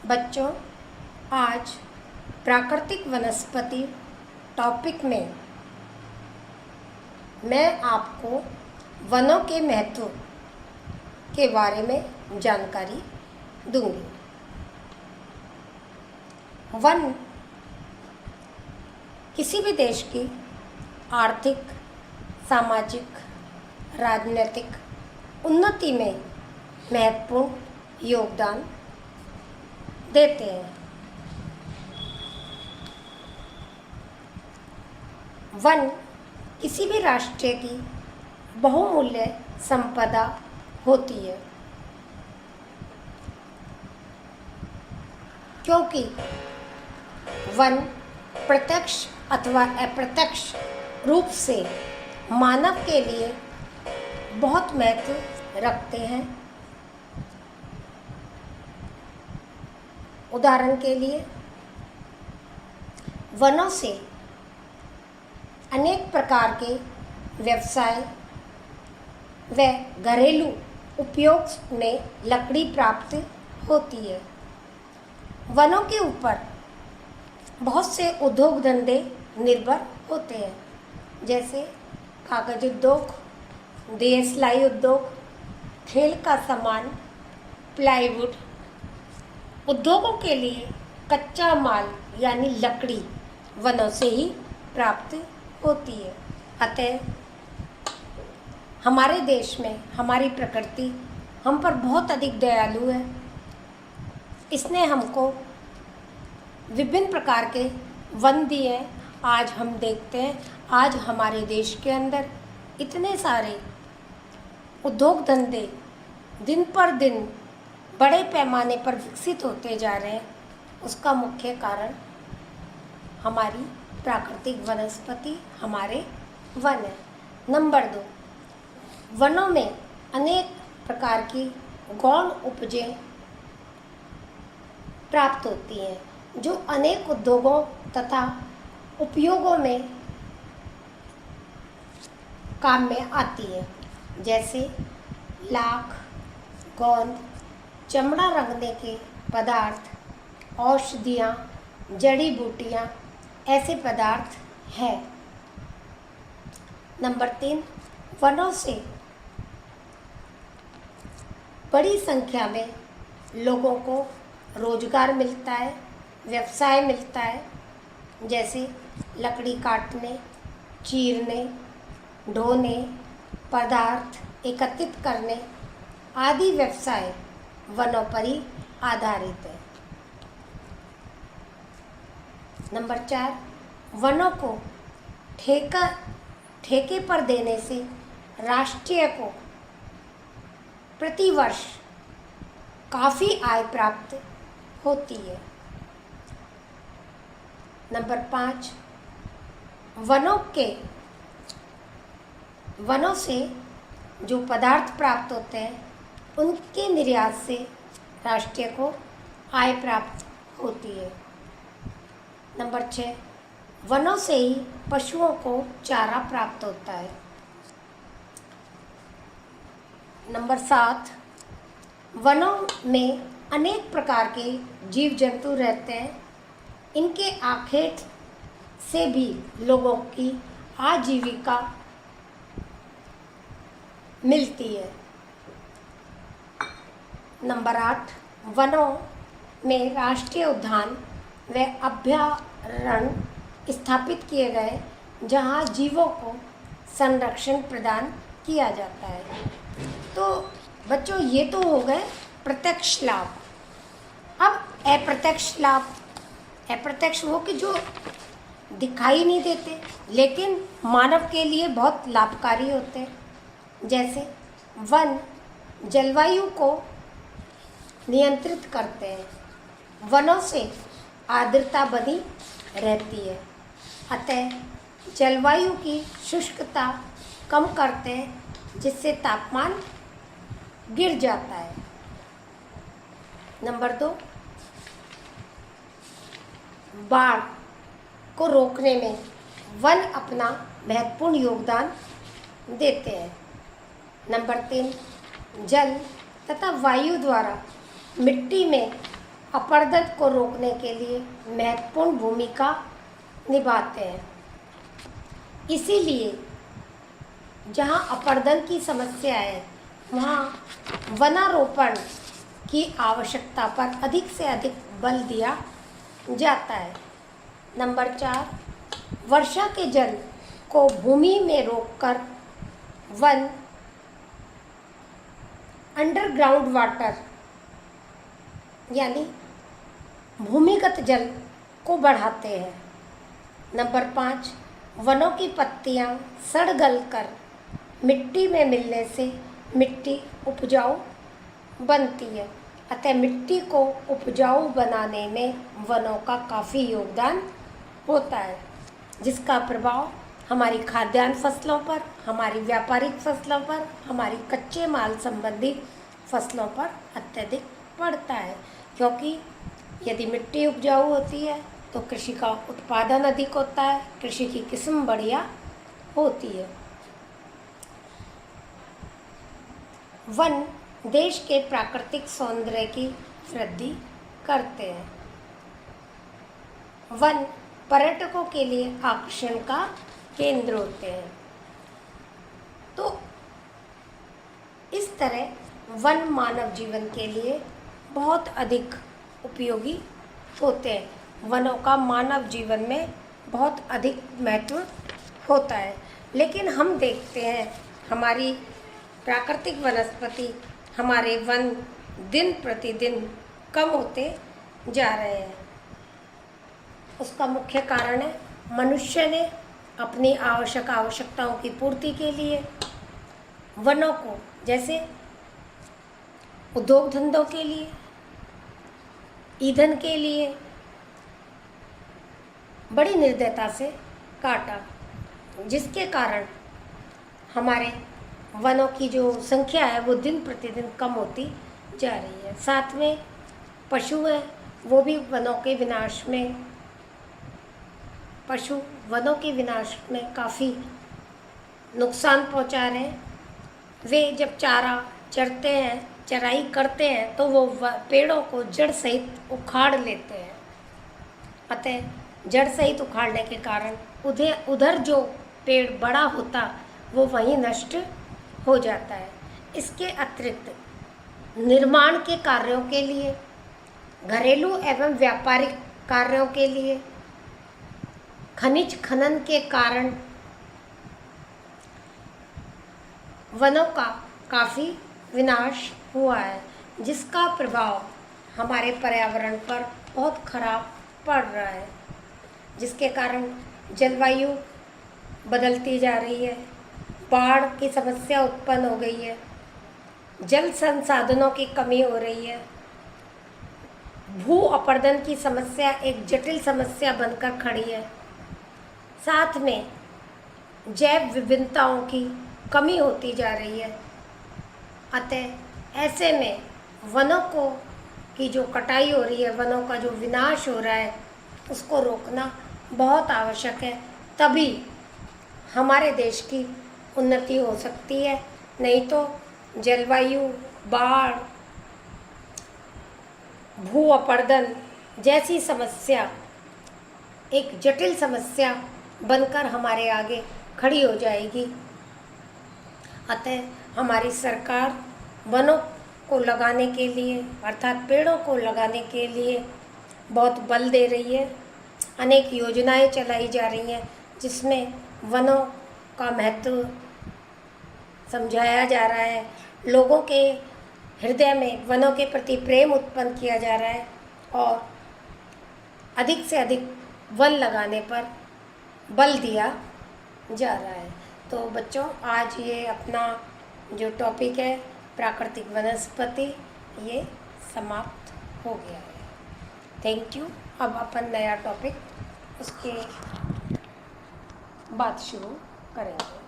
बच्चों, आज प्राकृतिक वनस्पति टॉपिक में मैं आपको वनों के महत्व के बारे में जानकारी दूंगी। वन किसी भी देश की आर्थिक, सामाजिक, राजनीतिक उन्नति में महत्वपूर्ण योगदान देते हैं। वन किसी भी राष्ट्र की बहुमूल्य संपदा होती है, क्योंकि वन प्रत्यक्ष अथवा अप्रत्यक्ष रूप से मानव के लिए बहुत महत्व रखते हैं। उदाहरण के लिए, वनों से अनेक प्रकार के व्यवसाय व घरेलू उपयोग में लकड़ी प्राप्त होती है। वनों के ऊपर बहुत से उद्योग धंधे निर्भर होते हैं, जैसे कागज उद्योग, दिए सिलाई उद्योग, खेल का सामान, प्लाईवुड। उद्योगों के लिए कच्चा माल यानी लकड़ी वनों से ही प्राप्त होती है। अतः हमारे देश में हमारी प्रकृति हम पर बहुत अधिक दयालु है। इसने हमको विभिन्न प्रकार के वन दिए हैं। आज हम देखते हैं, आज हमारे देश के अंदर इतने सारे उद्योग धंधे दिन पर दिन बड़े पैमाने पर विकसित होते जा रहे हैं। उसका मुख्य कारण हमारी प्राकृतिक वनस्पति, हमारे वन है। नंबर 2, वनों में अनेक प्रकार की गौण उपजें प्राप्त होती हैं, जो अनेक उद्योगों तथा उपयोगों में काम में आती है, जैसे लाख, गोंद, चमड़ा रंगने के पदार्थ, औषधियाँ, जड़ी बूटियाँ, ऐसे पदार्थ हैं। नंबर 3, वनों से बड़ी संख्या में लोगों को रोजगार मिलता है, व्यवसाय मिलता है, जैसे लकड़ी काटने, चीरने, ढोने, पदार्थ एकत्रित करने आदि व्यवसाय वनों पर ही आधारित है। नंबर 4, वनों को ठेके पर देने से राष्ट्र को प्रतिवर्ष काफ़ी आय प्राप्त होती है। नंबर 5, वनों से जो पदार्थ प्राप्त होते हैं उनके निर्यात से राष्ट्र को आय प्राप्त होती है। नंबर 6, वनों से ही पशुओं को चारा प्राप्त होता है। नंबर 7, वनों में अनेक प्रकार के जीव जंतु रहते हैं। इनके आखेट से भी लोगों की आजीविका मिलती है। नंबर 8, वनों में राष्ट्रीय उद्यान व अभयारण्य स्थापित किए गए, जहां जीवों को संरक्षण प्रदान किया जाता है। तो बच्चों, ये तो हो गए प्रत्यक्ष लाभ। अब अप्रत्यक्ष लाभ, अप्रत्यक्ष वो कि जो दिखाई नहीं देते लेकिन मानव के लिए बहुत लाभकारी होते हैं, जैसे वन जलवायु को नियंत्रित करते हैं। वनों से आर्द्रता बनी रहती है, अतः जलवायु की शुष्कता कम करते हैं, जिससे तापमान गिर जाता है। नंबर 2, बाढ़ को रोकने में वन अपना महत्वपूर्ण योगदान देते हैं। नंबर 3, जल तथा वायु द्वारा मिट्टी में अपरदन को रोकने के लिए महत्वपूर्ण भूमिका निभाते हैं। इसीलिए जहाँ अपरदन की समस्या है वहाँ वनारोपण की आवश्यकता पर अधिक से अधिक बल दिया जाता है। नंबर 4, वर्षा के जल को भूमि में रोककर वन अंडरग्राउंड वाटर यानी भूमिगत जल को बढ़ाते हैं। नंबर 5, वनों की पत्तियां सड़ गल कर मिट्टी में मिलने से मिट्टी उपजाऊ बनती है। अतः मिट्टी को उपजाऊ बनाने में वनों का काफ़ी योगदान होता है, जिसका प्रभाव हमारी खाद्यान्न फसलों पर, हमारी व्यापारिक फसलों पर, हमारी कच्चे माल संबंधी फसलों पर अत्यधिक पड़ता है। क्योंकि यदि मिट्टी उपजाऊ होती है तो कृषि का उत्पादन अधिक होता है, कृषि की किस्म बढ़िया होती है। वन देश के प्राकृतिक सौंदर्य की वृद्धि करते हैं। वन पर्यटकों के लिए आकर्षण का केंद्र होते हैं। तो इस तरह वन मानव जीवन के लिए बहुत अधिक उपयोगी होते हैं। वनों का मानव जीवन में बहुत अधिक महत्व होता है। लेकिन हम देखते हैं हमारी प्राकृतिक वनस्पति, हमारे वन दिन प्रतिदिन कम होते जा रहे हैं। उसका मुख्य कारण है मनुष्य ने अपनी आवश्यकताओं की पूर्ति के लिए वनों को जैसे उद्योग धंधों के लिए, ईंधन के लिए बड़ी निर्दयता से काटा, जिसके कारण हमारे वनों की जो संख्या है वो दिन प्रतिदिन कम होती जा रही है। साथ में पशु हैं, वो भी वनों के विनाश में काफ़ी नुकसान पहुंचा रहे हैं। वे जब चारा चरते हैं, चराई करते हैं तो वो पेड़ों को जड़ सहित उखाड़ लेते हैं। अतः जड़ सहित उखाड़ने के कारण उधर जो पेड़ बड़ा होता वो वहीं नष्ट हो जाता है। इसके अतिरिक्त निर्माण के कार्यों के लिए, घरेलू एवं व्यापारिक कार्यों के लिए, खनिज खनन के कारण वनों का काफ़ी विनाश हुआ है, जिसका प्रभाव हमारे पर्यावरण पर बहुत खराब पड़ रहा है, जिसके कारण जलवायु बदलती जा रही है, बाढ़ की समस्या उत्पन्न हो गई है, जल संसाधनों की कमी हो रही है, भू अपरदन की समस्या एक जटिल समस्या बनकर खड़ी है। साथ में जैव विभिन्नताओं की कमी होती जा रही है। अतः ऐसे में वनों की जो कटाई हो रही है, वनों का जो विनाश हो रहा है, उसको रोकना बहुत आवश्यक है। तभी हमारे देश की उन्नति हो सकती है। नहीं तो जलवायु, बाढ़, भू अपरदन जैसी समस्या एक जटिल समस्या बनकर हमारे आगे खड़ी हो जाएगी। अतः हमारी सरकार वनों को लगाने के लिए अर्थात पेड़ों को लगाने के लिए बहुत बल दे रही है। अनेक योजनाएं चलाई जा रही हैं जिसमें वनों का महत्व समझाया जा रहा है, लोगों के हृदय में वनों के प्रति प्रेम उत्पन्न किया जा रहा है और अधिक से अधिक वन लगाने पर बल दिया जा रहा है। तो बच्चों, आज ये अपना जो टॉपिक है प्राकृतिक वनस्पति, ये समाप्त हो गया है। Thank you. अब अपन नया टॉपिक उसके बाद शुरू करेंगे।